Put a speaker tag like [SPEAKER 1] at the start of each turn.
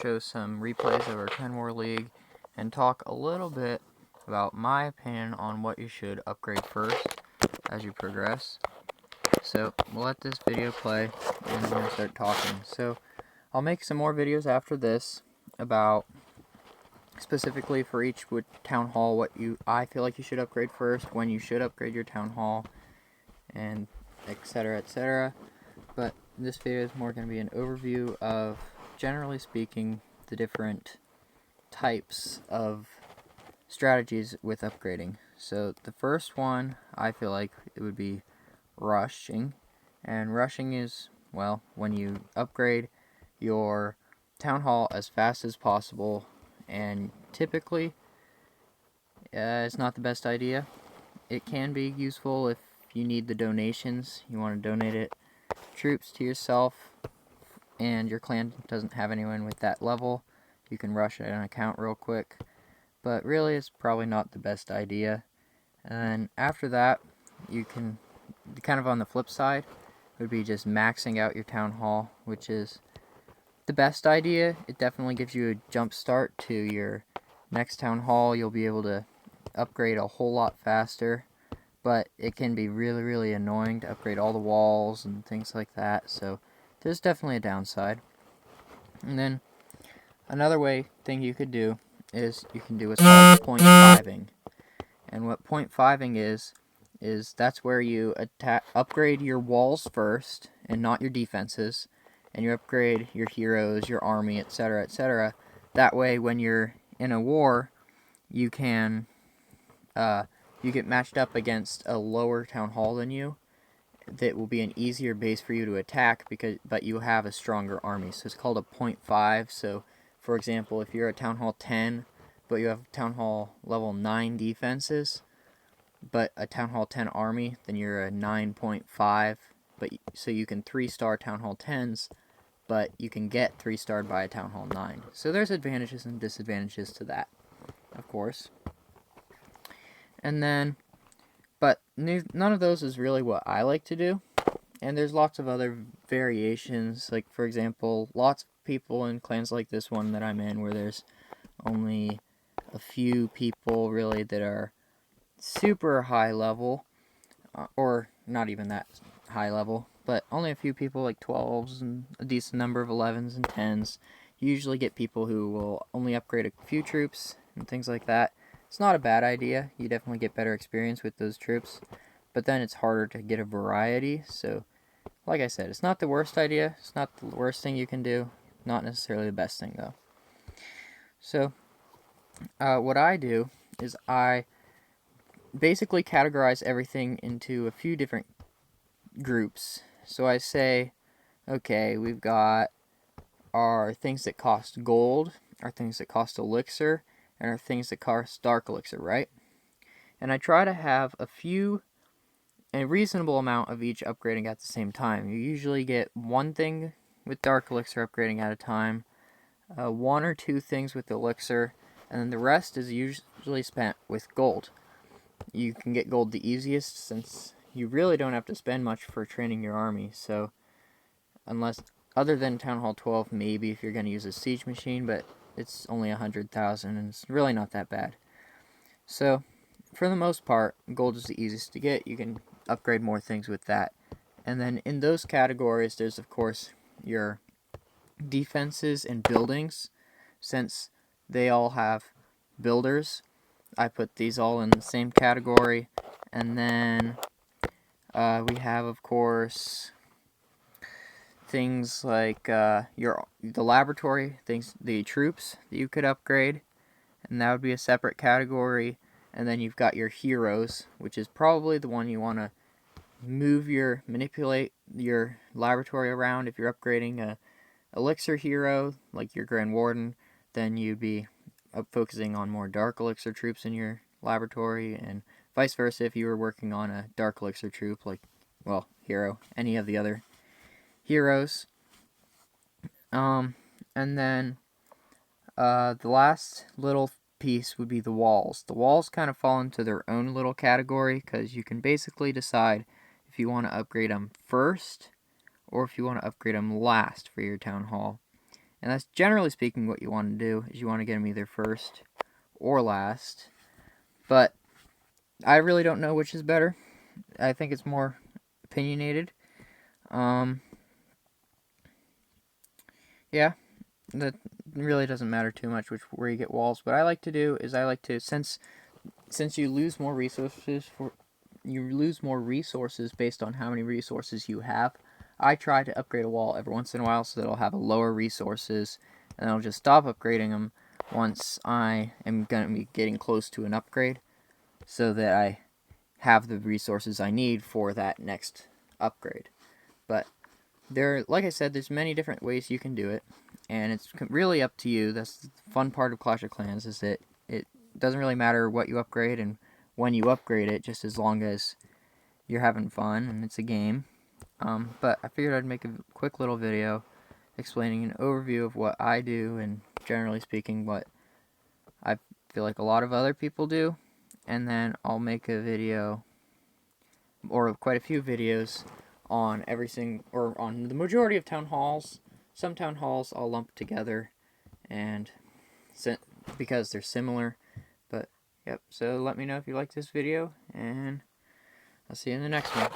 [SPEAKER 1] show some replays of our 10 War League and talk a little bit about my opinion on what you should upgrade first as you progress. So we'll let this video play and we're going to start talking. So I'll make some more videos after this about specifically for each town hall what I feel like you should upgrade first, when you should upgrade your town hall, and etc, etc. But this video is more going to be an overview of, generally speaking, the different types of strategies with upgrading. So the first one, I feel like it would be rushing. And rushing is, well, when you upgrade your town hall as fast as possible, and typically it's not the best idea. It can be useful if you need the donations. You want to donate it troops to yourself and your clan doesn't have anyone with that level. You can rush an account real quick, but really it's probably not the best idea. And after that, you can, kind of on the flip side, would be just maxing out your town hall, which is the best idea. It definitely gives you a jump start to your next town hall. You'll be able to upgrade a whole lot faster, but it can be really annoying to upgrade all the walls and things like that, so there's definitely a downside. And then another thing you could do is you can do what's called point fiving. And what point fiving is that's where you upgrade your walls first and not your defenses, and you upgrade your heroes, your army, etc, etc. That way when you're in a war, you can you get matched up against a lower town hall than you. That will be an easier base for you to attack, but you have a stronger army. So it's called a point 5. So for example, if you're a town hall 10 but you have town hall level 9 defenses but a town hall 10 army, then you're a 9.5. But so you can 3-star town hall 10s, but you can get 3-starred by a town hall 9. So there's advantages and disadvantages to that, of course. And then, but none of those is really what I like to do. And there's lots of other variations. Like, for example, lots of people in clans like this one that I'm in, where there's only a few people really that are super high level, or not even that high level, but only a few people like 12s and a decent number of 11s and 10s. You usually get people who will only upgrade a few troops and things like that. It's not a bad idea. You definitely get better experience with those troops, but then it's harder to get a variety. So like I said, it's not the worst idea. It's not the worst thing you can do. Not necessarily the best thing though. So what I do is I basically categorize everything into a few different groups. So I say, okay, we've got our things that cost gold, our things that cost elixir, and our things that cost dark elixir, right? And I try to have a reasonable amount of each upgrading at the same time. You usually get one thing with dark elixir upgrading at a time, 1 or 2 things with elixir, and then the rest is usually spent with gold. You can get gold the easiest since you really don't have to spend much for training your army. So other than Town Hall 12, maybe if you're going to use a siege machine, but it's only 100,000 and it's really not that bad. So for the most part, gold is the easiest to get. You can upgrade more things with that. And then in those categories, there's of course your defenses and buildings. Since they all have builders, I put these all in the same category. And then we have, of course, things like the laboratory things, the troops that you could upgrade, and that would be a separate category. And then you've got your heroes, which is probably the one you want to manipulate your laboratory around. If you're upgrading a elixir hero like your Grand Warden, then you'd be focusing on more dark elixir troops in your laboratory, and vice versa if you were working on a dark elixir troop like, well, hero, any of the other heroes. And then the last little piece would be the walls. The walls kind of fall into their own little category because you can basically decide if you want to upgrade them first or if you want to upgrade them last for your town hall. And that's generally speaking what you want to do, is you want to get them either first or last. But I really don't know which is better. I think it's more opinionated. Yeah, that really doesn't matter too much where you get walls. What I like to do is since you lose more resources based on how many resources you have. I try to upgrade a wall every once in a while so that I'll have a lower resources, and I'll just stop upgrading them once I am going to be getting close to an upgrade, so that I have the resources I need for that next upgrade. But like I said, there's many different ways you can do it, and it's really up to you. That's the fun part of Clash of Clans, is that it doesn't really matter what you upgrade and when you upgrade it, just as long as you're having fun and it's a game. But I figured I'd make a quick little video explaining an overview of what I do, and generally speaking what I feel like a lot of other people do, and then I'll make a video, or quite a few videos, on on the majority of town halls. Some town halls I'll lump together, and because they're similar. But yep, so let me know if you like this video, and I'll see you in the next one.